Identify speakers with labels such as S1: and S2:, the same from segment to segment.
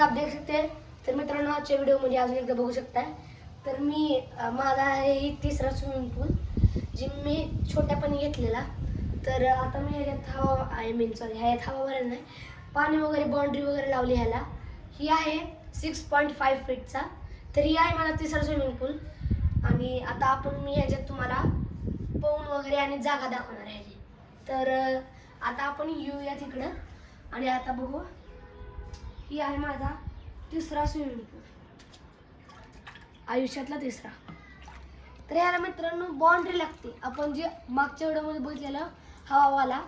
S1: आप देख सकते हैं. तर मित्रांनो आजच्या व्हिडिओमध्ये अजून एकदा बघू शकता. तर मी माझा आहे तिसरा स्विमिंग पूल जे मी छोट्यापणी घेतलेला. तर आता मी ह्याच्यात हवा आय मीन सॉरी ह्याच्यात हवा भरायला नाही, पाणी वगैरे बाउंड्री वगैरे लावली ह्याला. ही आहे 6.5 फीटचा. तर ही आहे माझा तिसरा स्विमिंग पूल. आणि आता आपण मी ह्याच्यात तुम्हाला पवन वगैरे आणि जागा दाखवणार आहे ह्याची. तर आता आपण येऊया तिकडं आणि आता बघू. ही आहे माझा तिसरा स्विमिंग पूल, आयुष्यातला तिसरा. तर ह्याला मित्रांनो बाउंड्री लागते. आपण जे मागच्या व्हिडिओमध्ये बघितलेलं हवावाला,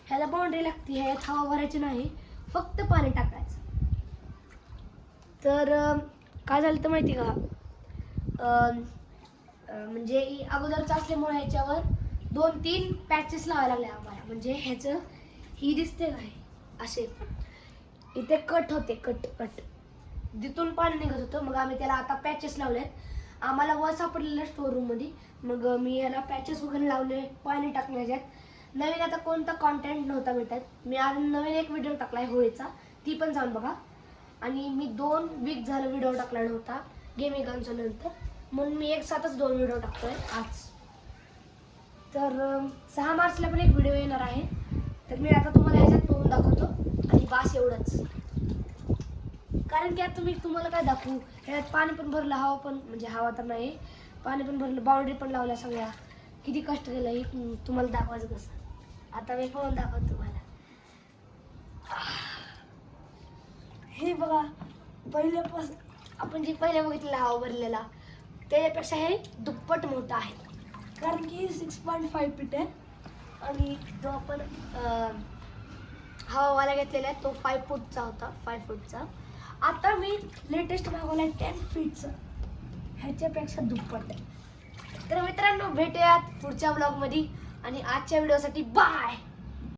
S1: ह्याला बाउंड्री लागते. ह्यात हवा भरायची नाही, फक्त पाणी टाकायचं. तर काय झालं तर माहिती का, म्हणजे अगोदरच असल्यामुळे ह्याच्यावर 2-3 पॅचेस लावायला लागले आम्हाला. म्हणजे ह्याचं ही दिसते काय असे इथे कट होते, कट जिथून पाणी निघत होतं. मग आम्ही त्याला आता पॅचेस लावलेत. आम्हाला वर सापडलेलं स्टोर रूम मध्ये. मग मी याला पॅचेस वगैरे लावले पाणी टाकण्याच्यात. नवीन आता कोणता कॉन्टेंट नव्हता भेटत. मी आज नवीन एक व्हिडिओ टाकलाय होळीचा, ती पण जाऊन बघा. आणि मी 2 वीक झालं व्हिडिओ टाकला नव्हता गेमिंग कन्सोल नंतर, म्हणून मी एक साथच 2 व्हिडिओ टाकतोय आज. तर 6 मार्चला पण एक व्हिडिओ येणार आहे. तर मी आता तुम्हाला ह्याच्यात पोहून दाखवतो आणि बास एवढंच. कारण की आता मी तुम्हाला काय दाखवू, ह्यात पाणी पण भरलं, हवा पण म्हणजे हवा तर नाही, पाणी पण भरलं, बाउंड्री पण लावल्या सगळ्या. किती कष्ट केलं हे तुम्हाला दाखवायचं कसं. आता मी पोहून दाखवतो तुम्हाला. हे बघा, पहिल्यापासून आपण जे पहिल्या बघितलेला हवा भरलेला त्याच्यापेक्षा हे दुप्पट मोठा आहे. कारण की 6.5 फीट आहे. आणि जो आपण हवावाला घेतलेला आहे तो 5 फूटचा होता, 5 फूटचा. आता मी लेटेस्ट मागवला 10 फीटचा, ह्याच्यापेक्षा दुप्पट आहे. तर मित्रांनो भेटूयात पुढच्या ब्लॉगमध्ये आणि आजच्या व्हिडिओसाठी बाय.